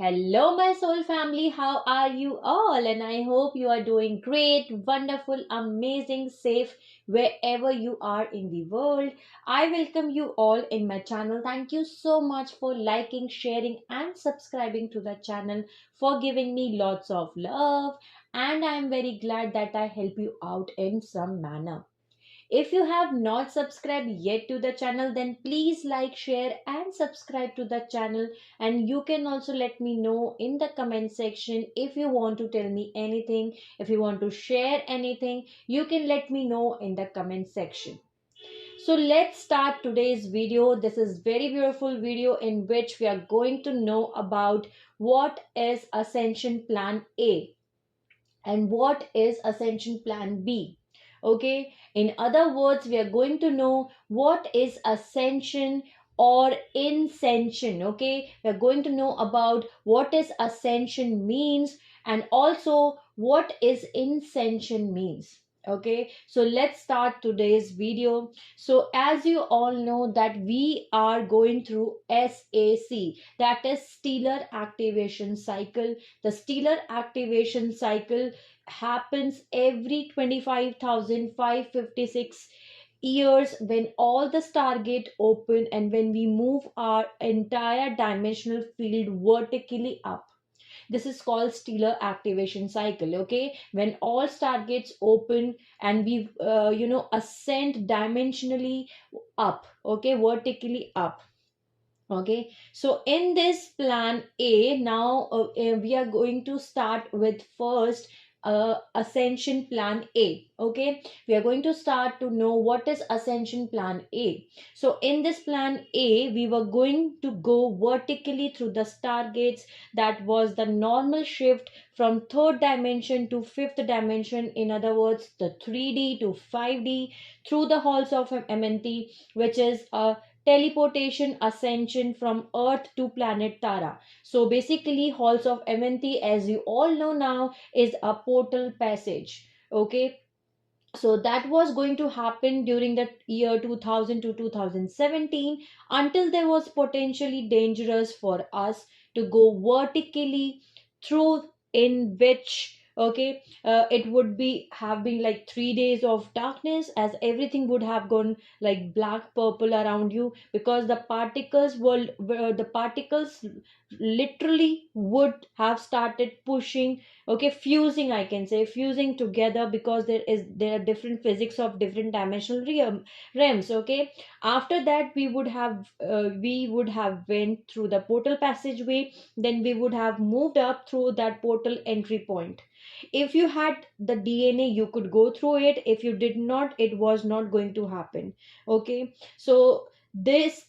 Hello, my soul family. How are you all? And I hope you are doing great, wonderful, amazing, safe wherever you are in the world. I welcome you all in my channel. Thank you so much for liking, sharing, and subscribing to the channel, for giving me lots of love. And I am very glad that I help you out in some manner. If you have not subscribed yet to the channel, then please like, share, and subscribe to the channel. And you can also let me know in the comment section if you want to tell me anything, if you want to share anything, you can let me know in the comment section. So let's start today's video. This is very beautiful video in which we are going to know about what is Ascension Plan A and what is Ascension Plan B. Okay, in other words, we are going to know what is Ascension or Incension. Okay, we are going to know about what is Ascension means and also what is Incension means. Okay, so let's start today's video. So as you all know that we are going through SAC, that is stellar activation cycle. The stellar activation cycle happens every 25,556 years when all the stargate open and when we move our entire dimensional field vertically up. This is called stellar activation cycle. Okay, when all stargates open and we ascend dimensionally up, okay, vertically up. Okay, so in this plan A, now we are going to start with first Ascension Plan A. Okay, we are going to start to know what is Ascension Plan A. So in this Plan A, we were going to go vertically through the stargates. That was the normal shift from third dimension to fifth dimension. In other words, the 3D to 5D through the halls of MNT, which is a teleportation ascension from Earth to planet Tara. So basically, halls of MNT, as you all know now, is a portal passage. Okay, so that was going to happen during the year 2000 to 2017 until there was potentially dangerous for us to go vertically through, in which it would be have been like 3 days of darkness, as everything would have gone like black purple around you, because the particles literally would have started pushing, okay, fusing, I can say fusing together, because there are different physics of different dimensional realms. Okay, after that we would have went through the portal passageway, then we would have moved up through that portal entry point. If you had the DNA, you could go through it. If you did not, it was not going to happen. Okay, so these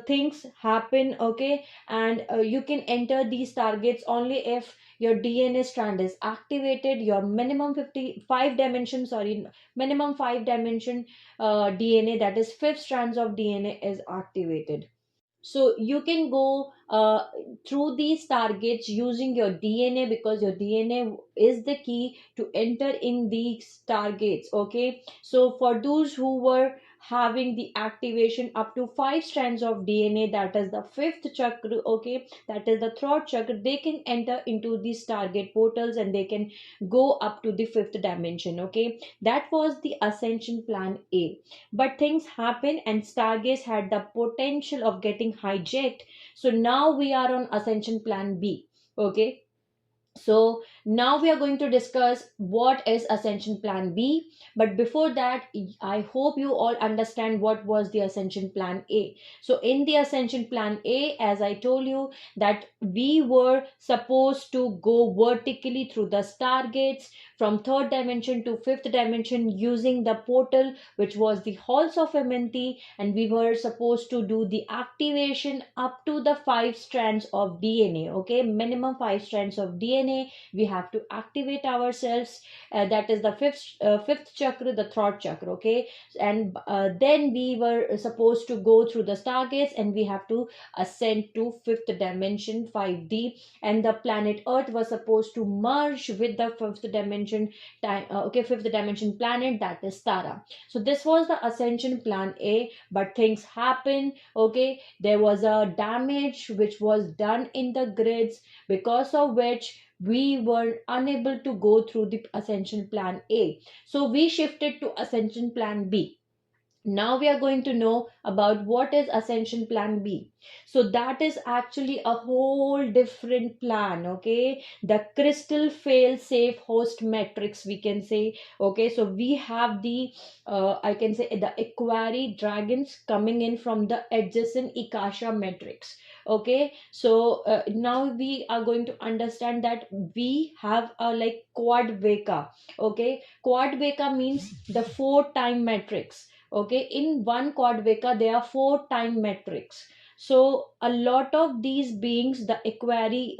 things happen. Okay, and you can enter these targets only if your DNA strand is activated, your minimum 55 dimension, sorry, minimum 5 dimension DNA, that is fifth strands of DNA, is activated. So you can go through these targets using your DNA, because your DNA is the key to enter in these targets. Okay, so for those who were having the activation up to 5 strands of DNA, that is the fifth chakra, okay, that is the throat chakra, they can enter into these target portals and they can go up to the fifth dimension. Okay, that was the Ascension Plan A. But things happen and stargates had the potential of getting hijacked. So now we are on Ascension Plan B. Okay, so now we are going to discuss what is Ascension Plan B. But before that, I hope you all understand what was the Ascension Plan A. So in the Ascension Plan A, as I told you, that we were supposed to go vertically through the stargates from third dimension to fifth dimension using the portal, which was the halls of MNT, and we were supposed to do the activation up to the 5 strands of DNA. Okay, minimum 5 strands of DNA DNA, we have to activate ourselves. That is the fifth chakra, the throat chakra. Okay, and then we were supposed to go through the stargates, and we have to ascend to fifth dimension, 5D, and the planet Earth was supposed to merge with the fifth dimension fifth dimension planet, that is Tara. So this was the ascension plan A, but things happen. Okay, there was a damage which was done in the grids, because of which we were unable to go through the ascension plan A. So we shifted to ascension plan B. Now we are going to know about what is Ascension Plan B. So that is actually a whole different plan. Okay, the crystal fail safe host matrix, we can say. Okay, so we have the I can say the equary dragons coming in from the adjacent Ikasha matrix. Okay, so now we are going to understand that we have a like quad veka. Okay, quad veka means the 4-time matrix. Okay, in one quad veka there are 4-time metrics. So a lot of these beings, the equary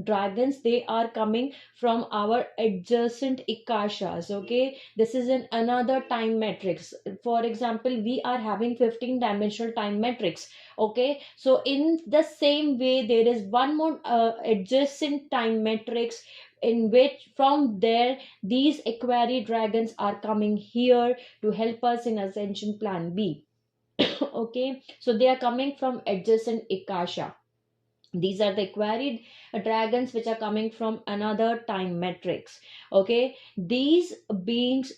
dragons, they are coming from our adjacent ikashas. Okay, this is in another time matrix. For example, we are having 15-dimensional time matrix. Okay, so in the same way there is one more adjacent time matrix, in which from there these equary dragons are coming here to help us in Ascension Plan B. Okay, so they are coming from adjacent Ikasha. These are the equaried dragons which are coming from another time matrix. Okay, these beings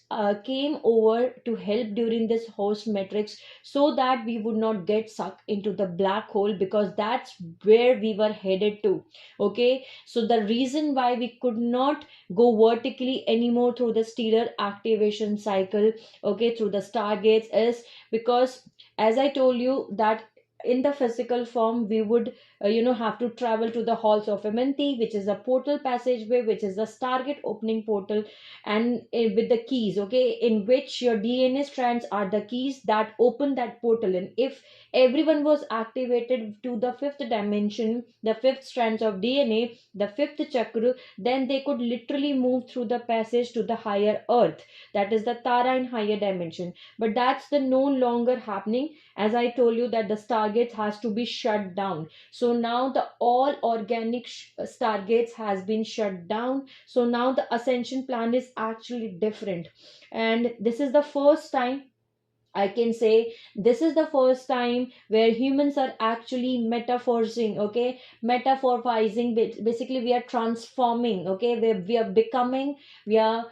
came over to help during this host matrix, so that we would not get sucked into the black hole, because that's where we were headed to. Okay, so the reason why we could not go vertically anymore through the stellar activation cycle, okay, through the stargates, is because, as I told you, that in the physical form we would have to travel to the halls of Amenti, which is a portal passageway, which is the stargate opening portal, and with the keys, okay, in which your DNA strands are the keys that open that portal. And if everyone was activated to the fifth dimension, the fifth strands of DNA, the fifth chakra, then they could literally move through the passage to the higher earth, that is the Tara in higher dimension. But that's the no longer happening, as I told you that the stargates has to be shut down. So now the all organic stargates has been shut down. So now the ascension plan is actually different, and this is the first time, I can say, this is the first time where humans are actually metaphorizing. Okay, metaphorizing. Basically we are transforming. Okay, we are becoming, we are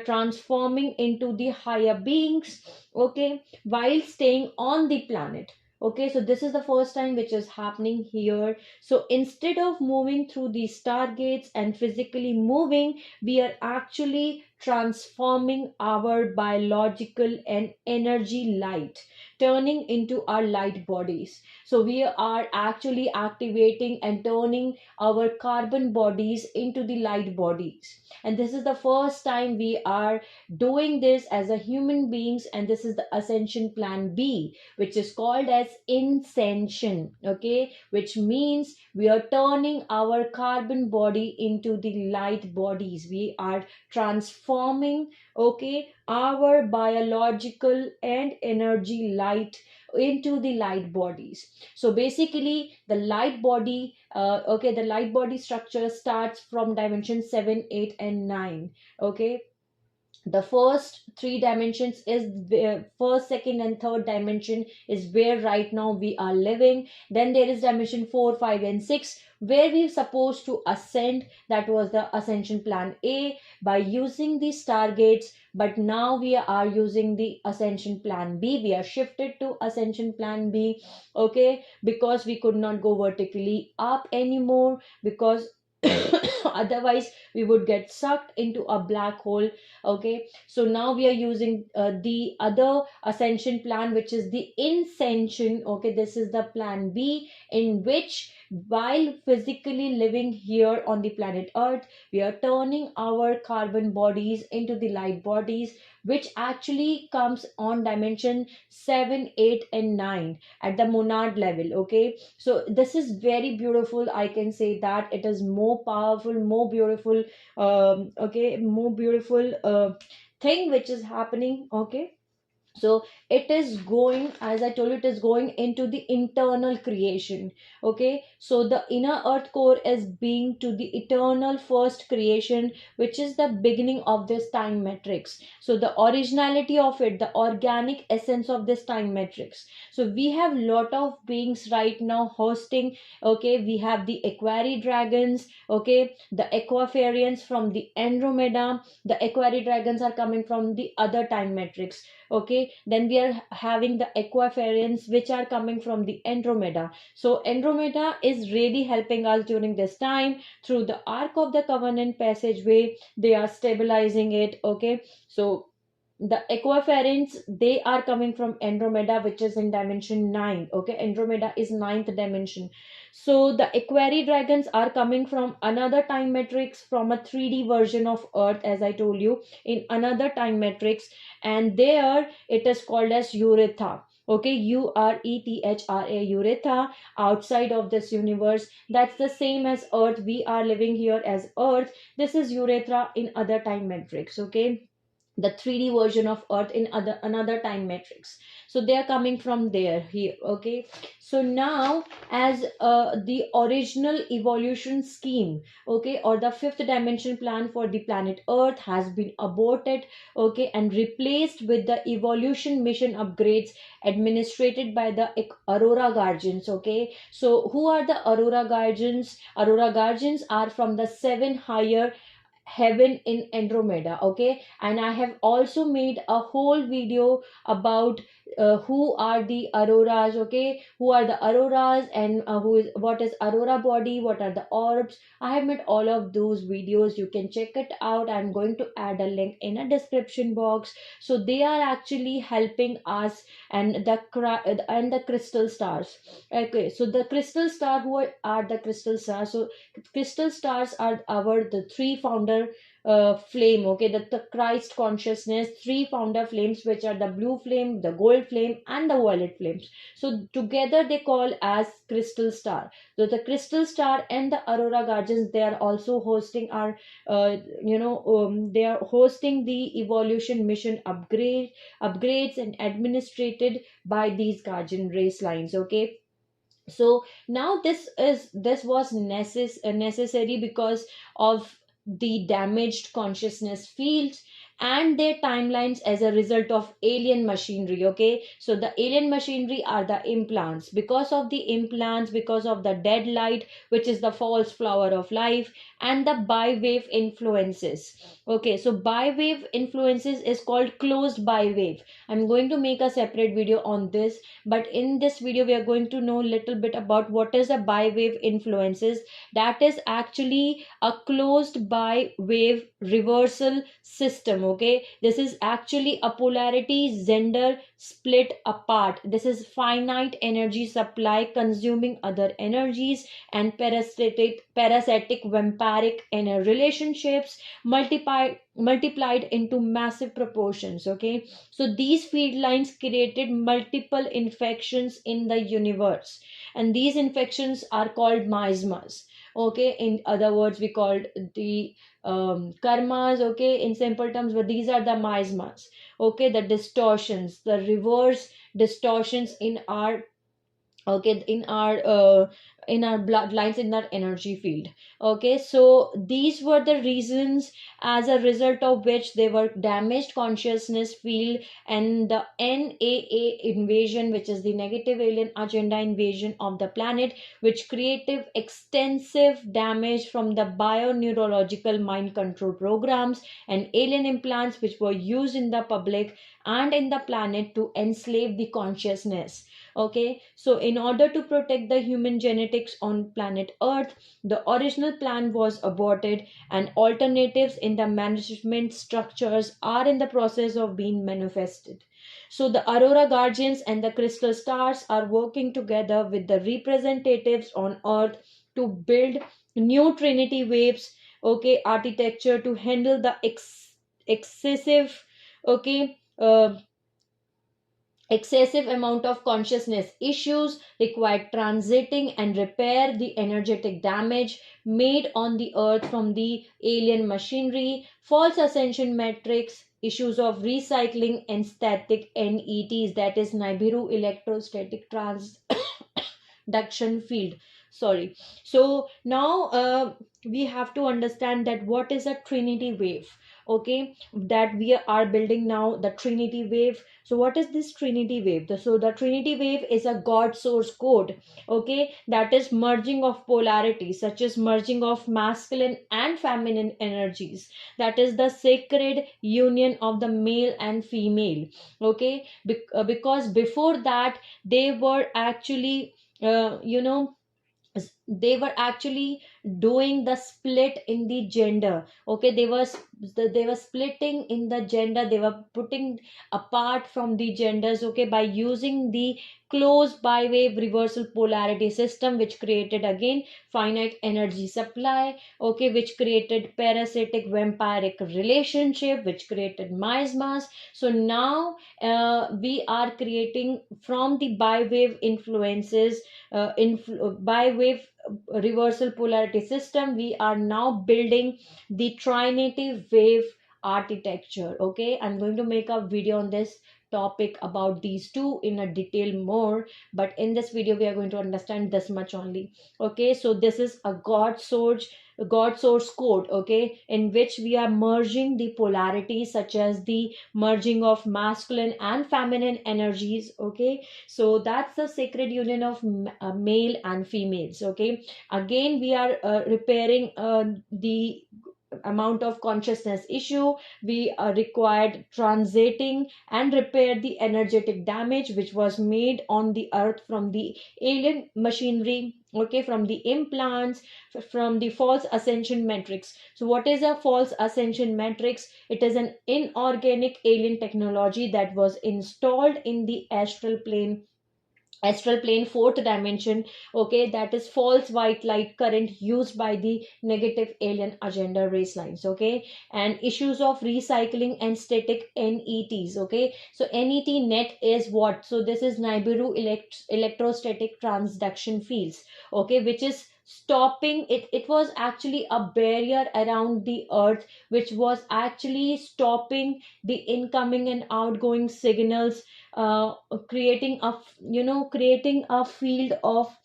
transforming into the higher beings. Okay, while staying on the planet. Okay, so this is the first time which is happening here. So instead of moving through these stargates and physically moving, we are actually transforming our biological and energy light, turning into our light bodies. So we are actually activating and turning our carbon bodies into the light bodies. And this is the first time we are doing this as a human beings, and this is the Ascension Plan B, which is called as Incension. Okay, which means we are turning our carbon body into the light bodies. We are transforming, okay, our biological and energy light into the light bodies. So basically the light body, the light body structure starts from dimension 7, 8 and 9. Okay, the first 3 dimensions is where first, second and third dimension is where right now we are living. Then there is dimension 4, 5 and 6, where we supposed to ascend. That was the Ascension Plan A by using the stargates. But now we are using the Ascension Plan B. We are shifted to Ascension Plan B. Okay, because we could not go vertically up anymore, because otherwise we would get sucked into a black hole. Okay, so now we are using the other ascension plan, which is the Incension. Okay, this is the plan B, in which while physically living here on the planet Earth, we are turning our carbon bodies into the light bodies, which actually comes on dimension 7, 8, and 9 at the monad level. Okay, so this is very beautiful. I can say that it is more powerful, more beautiful, okay, more beautiful thing which is happening. Okay, so it is going, as I told you, it is going into the internal creation. Okay, so the inner earth core is being to the eternal first creation, which is the beginning of this time matrix. So the originality of it, the organic essence of this time matrix. So we have lot of beings right now hosting. Okay, we have the equary dragons, okay, the aquafarians from the Andromeda. The equary dragons are coming from the other time matrix. Okay, then we are having the aquafarians which are coming from the Andromeda. So Andromeda is really helping us during this time through the Ark of the Covenant passageway. They are stabilizing it. Okay, so the aquafarians, they are coming from Andromeda, which is in dimension 9. Okay, Andromeda is ninth dimension. So the equary dragons are coming from another time matrix, from a 3D version of Earth, as I told you, in another time matrix, and there it is called as Uretha. Okay, Urethra, Uretha, outside of this universe. That's the same as Earth. We are living here as Earth. This is Urethra in other time matrix. Okay, the 3D version of Earth in other another time matrix. So they are coming from there here. Okay, so now as the original evolution scheme, okay, or the fifth dimension plan for the planet Earth has been aborted, okay, and replaced with the evolution mission upgrades administrated by the Aurora guardians. Okay, so who are the Aurora guardians? Aurora guardians are from the seven higher heaven in Andromeda. Okay, and I have also made a whole video about who are the auroras. Okay, who are the auroras, and who is what is aurora body, what are the orbs. I have made all of those videos. You can check it out. I'm going to add a link in a description box. So they are actually helping us, and the crystal stars. Okay, so the crystal star, who are the crystal stars? So crystal stars are our the three founder flame. Okay, the Christ consciousness, three founder flames, which are the blue flame, the gold flame, and the violet flames. So together they call as crystal star. So the crystal star and the aurora guardians, they are also hosting our they are hosting the evolution mission upgrades and administrated by these guardian race lines. Okay, so now this was necessary because of the damaged consciousness fields and their timelines as a result of alien machinery. Okay, so the alien machinery are the implants. Because of the implants, because of the dead light, which is the false flower of life, and the bi-wave influences. Okay, so bi-wave influences is called closed bi-wave. I'm going to make a separate video on this, but in this video we are going to know a little bit about what is a bi-wave influences. That is actually a closed bi-wave reversal system. Okay, this is actually a polarity gender split apart. This is finite energy supply consuming other energies, and parasitic vampiric inner relationships multiplied into massive proportions. Okay, so these field lines created multiple infections in the universe, and these infections are called miasmas. Okay, in other words, we called the karmas. Okay, in simple terms, but these are the miasmas. Okay, the distortions, the reverse distortions in our, okay, in our bloodlines, in our energy field. Okay, so these were the reasons as a result of which they were damaged consciousness field, and the NAA invasion, which is the negative alien agenda invasion of the planet, which created extensive damage from the bioneurological mind control programs and alien implants which were used in the public and in the planet to enslave the consciousness. Okay, so in order to protect the human genetics on planet Earth, the original plan was aborted, and alternatives in the management structures are in the process of being manifested. So the Aurora guardians and the crystal stars are working together with the representatives on earth to build new trinity waves, okay, architecture to handle the excessive, okay, excessive amount of consciousness issues required transiting and repair the energetic damage made on the earth from the alien machinery, false ascension metrics, issues of recycling and static nets, that is Nibiru electrostatic transduction field. Sorry. So now we have to understand that what is a trinity wave, okay, that we are building now, the trinity wave. So what is this trinity wave? So the trinity wave is a god source code, okay, that is merging of polarity, such as merging of masculine and feminine energies, that is the sacred union of the male and female, okay. Because before that they were actually they were actually doing the split in the gender, okay, they were splitting in the gender, they were putting apart from the genders, okay, by using the closed bi-wave reversal polarity system, which created again finite energy supply, okay, which created parasitic vampiric relationship, which created miasmas. So now we are creating from the bi-wave influences, by wave reversal polarity system, we are now building the trinity wave architecture, okay. I'm going to make a video on this topic about these two in a detail more, but in this video we are going to understand this much only, okay. So this is a god source code, okay, in which we are merging the polarities, such as the merging of masculine and feminine energies, okay. So that's the sacred union of male and females, okay. Again we are repairing the amount of consciousness issue, we required transiting and repair the energetic damage which was made on the earth from the alien machinery, okay, from the implants, from the false ascension metrics. So what is a false ascension metrics? It is an inorganic alien technology that was installed in the astral plane, fourth dimension, okay, that is false white light current used by the negative alien agenda race lines, okay. And issues of recycling and static nets, okay. So net is what? So this is Nibiru electrostatic transduction fields, okay, which is stopping it. It was actually a barrier around the earth which was actually stopping the incoming and outgoing signals, uh, creating a creating a field of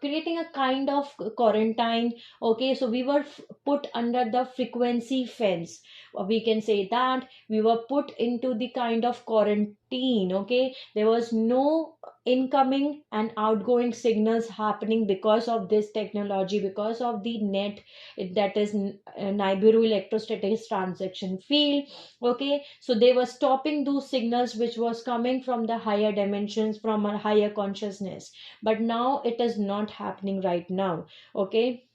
creating a kind of quarantine, okay. So we were put under the frequency fence, or we can say that we were put into the kind of quarantine, okay. There was no incoming and outgoing signals happening because of this technology, because of the net, that is Nibiru electrostatic transaction field, okay. So they were stopping those signals which was coming from the higher dimensions, from a higher consciousness, but now it is not happening right now, okay.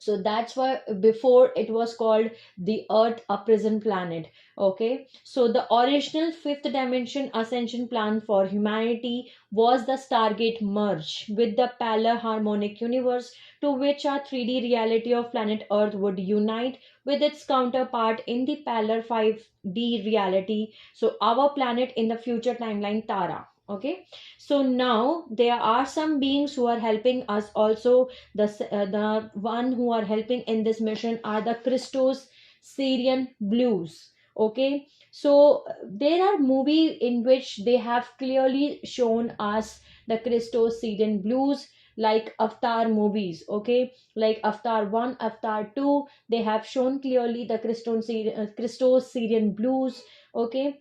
So that's why before it was called the earth a prison planet, okay. So the original fifth dimension ascension plan for humanity was the stargate merge with the parallel harmonic universe, to which our 3D reality of planet earth would unite with its counterpart in the parallel 5D reality, so our planet in the future timeline Tara, okay. So now there are some beings who are helping us also. The one who are helping in this mission are the Christos Syrian blues, okay. So there are movie in which they have clearly shown us the Christos Syrian blues, like Avatar movies, okay, like Avatar 1, Avatar 2, they have shown clearly the Christos Syrian blues, okay.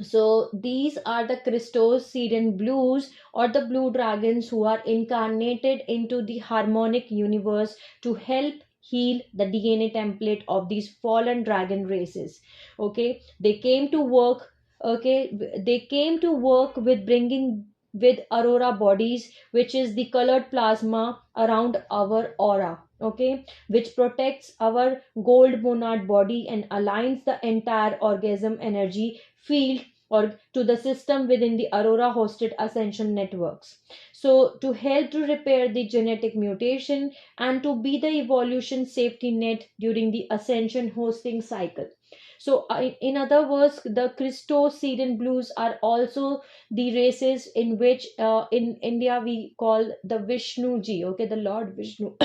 So these are the Christos Syrian blues, or the blue dragons, who are incarnated into the harmonic universe to help heal the DNA template of these fallen dragon races, okay. They came to work, okay, they came to work with bringing with Aurora bodies, which is the colored plasma around our aura, okay, which protects our gold monad body and aligns the entire orgasm energy field or to the system within the Aurora hosted Ascension networks. So, to help to repair the genetic mutation and to be the evolution safety net during the Ascension hosting cycle. So, in other words, the Christo Syrian blues are also the races in which in India we call the Vishnu Ji, okay, the Lord Vishnu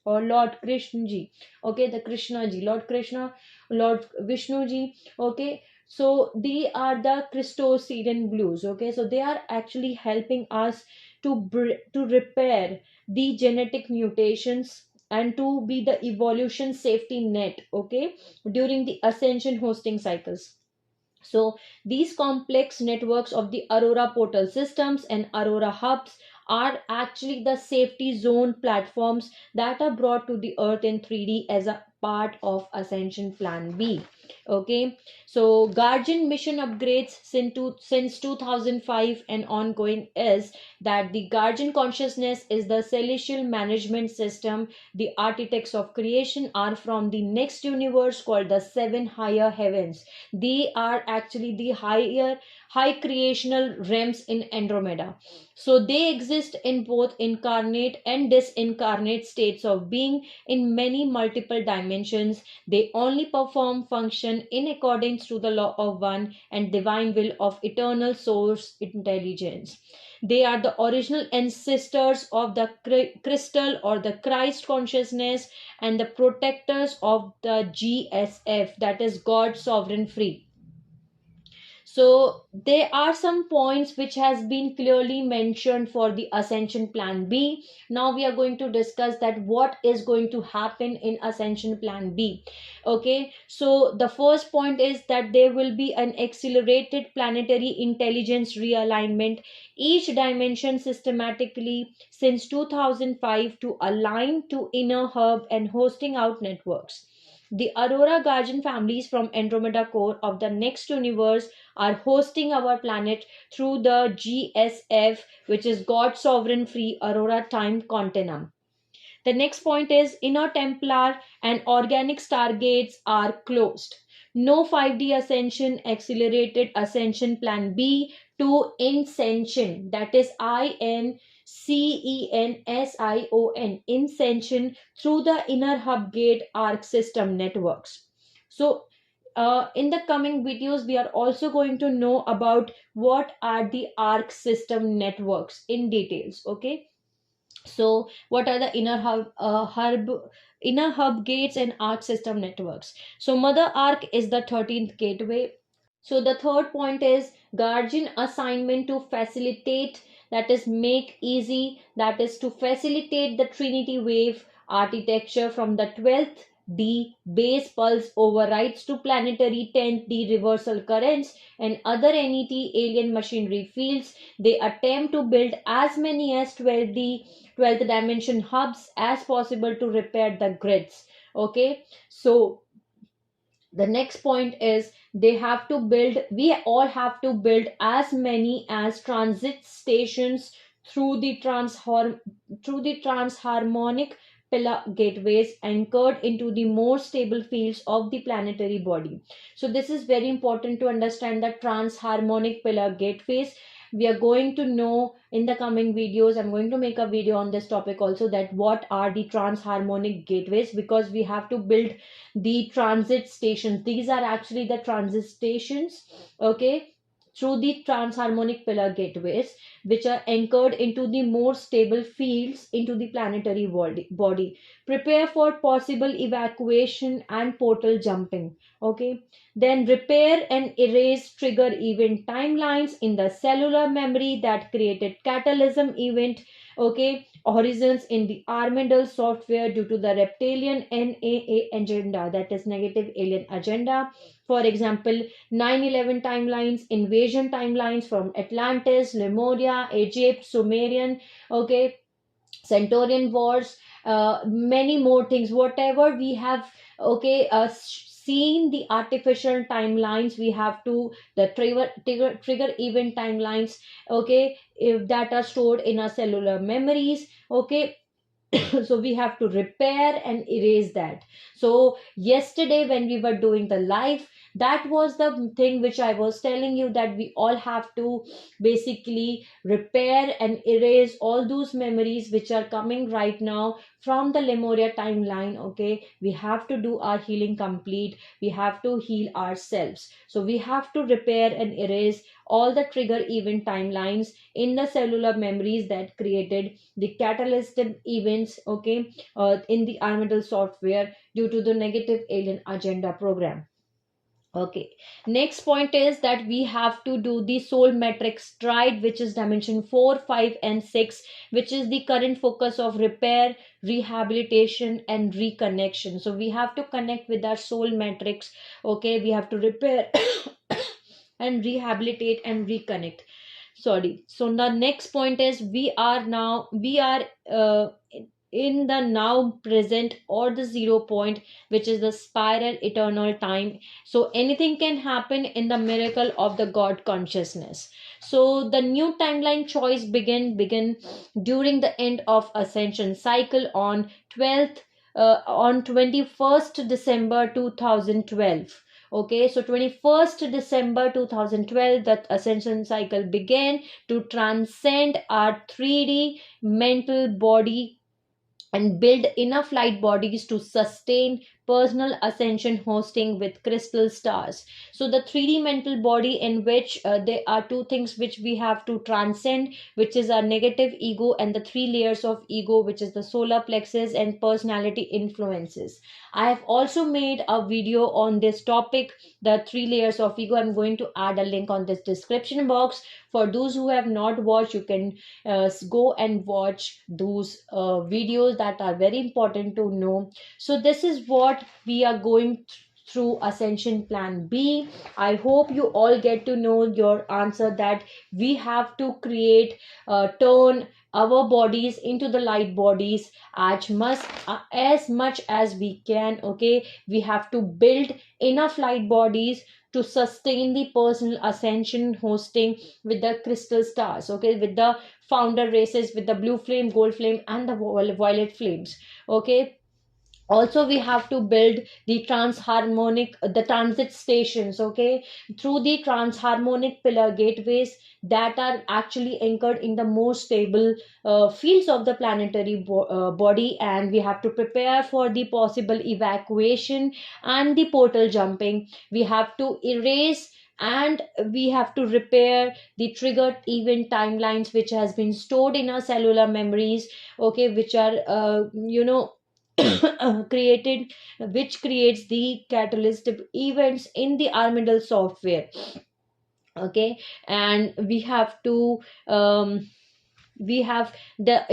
or Lord Krishna Ji, okay, the Krishna Ji, Lord Krishna, Lord Vishnu Ji, okay. So they are the Christo Syrian blues, okay. So they are actually helping us to repair the genetic mutations and to be the evolution safety net, okay, during the ascension hosting cycles. So these complex networks of the Aurora portal systems and Aurora hubs are actually the safety zone platforms that are brought to the earth in 3D as a part of Ascension Plan B. Okay, so Guardian mission upgrades since 2005 and ongoing is that the Guardian consciousness is the celestial management system. The architects of creation are from the next universe called the seven higher heavens. They are actually the high creational realms in Andromeda. So they exist in both incarnate and disincarnate states of being in many multiple dimensions. They only perform function in accordance to the law of one and divine will of eternal source intelligence. They are the original ancestors of the crystal or the Christ consciousness and the protectors of the GSF, that is God sovereign free. So there are some points which has been clearly mentioned for the Ascension Plan B. Now we are going to discuss that what is going to happen in Ascension Plan B. Okay, so the first point is that there will be an accelerated planetary intelligence realignment, each dimension systematically since 2005 to align to inner hub and hosting out networks. The Aurora Guardian families from Andromeda core of the next universe are hosting our planet through the GSF, which is God Sovereign Free Aurora Time Continuum. The next point is inner Templar and organic stargates are closed. No 5D ascension, accelerated ascension plan B to Incension, that is Incension, Incension through the inner hub gate arc system networks. So in the coming videos, we are also going to know about what are the arc system networks in details. Okay, so what are the inner hub gates and arc system networks? So mother arc is the 13th gateway. So the third point is guardian assignment to facilitate, that is make easy, that is to facilitate the trinity wave architecture from the 12th D base pulse overrides to planetary 10th D reversal currents and other NET alien machinery fields. They attempt to build as many as 12th dimension hubs as possible to repair the grids. Okay, so the next point is they have to build, we all have to build as many as transit stations through the transharmonic pillar gateways anchored into the more stable fields of the planetary body. So this is very important to understand the transharmonic pillar gateways. We are going to know in the coming videos. I'm going to make a video on this topic also, that what are the transharmonic gateways, because we have to build the transit stations. These are actually the transit stations, okay, through the transharmonic pillar gateways, which are anchored into the more stable fields into the planetary body. Prepare for possible evacuation and portal jumping. Okay, then repair and erase trigger event timelines in the cellular memory that created catalysm event. Okay, horizons in the Armadale software due to the reptilian NAA agenda, that is negative alien agenda. For example, 9/11 timelines, invasion timelines from Atlantis, Lemuria, Egypt, Sumerian, okay, Centaurian wars, many more things. Whatever we have, okay, seen the artificial timelines, we have to the trigger event timelines, okay, if that are stored in our cellular memories, okay. So we have to repair and erase that. So yesterday when we were doing the live, That was the thing which I was telling you, that we all have to basically repair and erase all those memories which are coming right now from the Lemuria timeline. Okay, we have to do our healing complete, we have to heal ourselves. So we have to repair and erase all the trigger event timelines in the cellular memories that created the catalytic events, okay, in the Armadillo software due to the negative alien agenda program. Okay, next point is that we have to do the soul matrix stride, which is dimension 4, 5, and 6, which is the current focus of repair, rehabilitation, and reconnection. So we have to connect with our soul matrix. Okay, we have to repair and rehabilitate and reconnect. Sorry. So the next point is we are in the now present, or the 0 point, which is the spiral eternal time. So anything can happen in the miracle of the God consciousness. So the new timeline choice begin during the end of ascension cycle on 12th on 21st December 2012. Okay, so 21st December 2012, that ascension cycle began to transcend our 3D mental body and build enough light bodies to sustain personal ascension hosting with crystal stars. So the 3D mental body, in which there are two things which we have to transcend, which is our negative ego and the three layers of ego, which is the solar plexus and personality influences. I have also made a video on this topic, the three layers of ego. I'm going to add a link on this description box. For those who have not watched, you can go and watch those videos that are very important to know. So this is what we are going through ascension plan B. I hope you all get to know your answer, that we have to create turn our bodies into the light bodies as much as we can. Okay, we have to build enough light bodies to sustain the personal ascension hosting with the crystal stars. Okay, with the founder races, with the blue flame, gold flame, and the violet flames. Okay, also we have to build the transharmonic the transit stations, okay, through the transharmonic pillar gateways that are actually anchored in the most stable fields of the planetary body. And we have to prepare for the possible evacuation and the portal jumping. We have to erase and we have to repair the triggered event timelines which has been stored in our cellular memories, okay, which are created which creates the catalyst events in the Armadillo software. Okay, and we have to we have the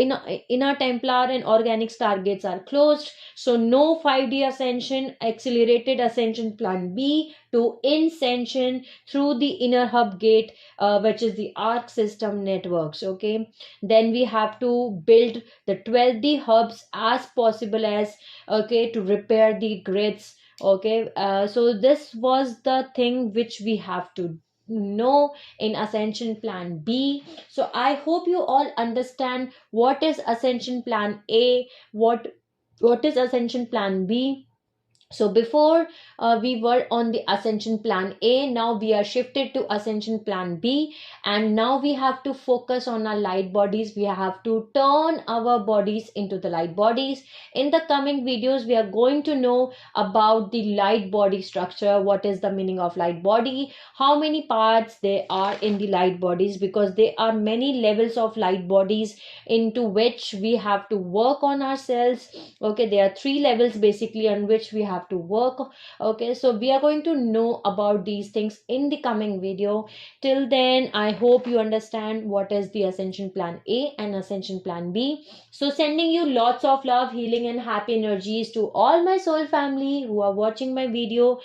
inner templar and organic stargates are closed, so no 5D ascension. Accelerated ascension plan B to Incension through the inner hub gate, which is the arc system networks. Okay, then we have to build the 12D hubs as possible as, okay, to repair the grids. Okay, so this was the thing which we have to know in ascension plan B. So I hope you all understand what is ascension plan A, what is ascension plan B. So before we were on the ascension plan A, now we are shifted to ascension plan B, and now we have to focus on our light bodies. We have to turn our bodies into the light bodies. In the coming videos, we are going to know about the light body structure, what is the meaning of light body, how many parts there are in the light bodies, because there are many levels of light bodies into which we have to work on ourselves. Okay, there are three levels basically on which we have to work. Okay, so we are going to know about these things in the coming video. Till then, I hope you understand what is the ascension plan A and ascension plan B. So sending you lots of love, healing, and happy energies to all my soul family who are watching my video.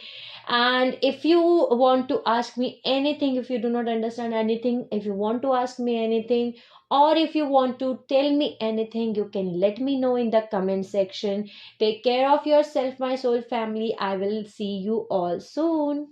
And if you want to ask me anything, if you do not understand anything, if you want to ask me anything, or if you want to tell me anything, you can let me know in the comment section. Take care of yourself, my soul family. I will see you all soon.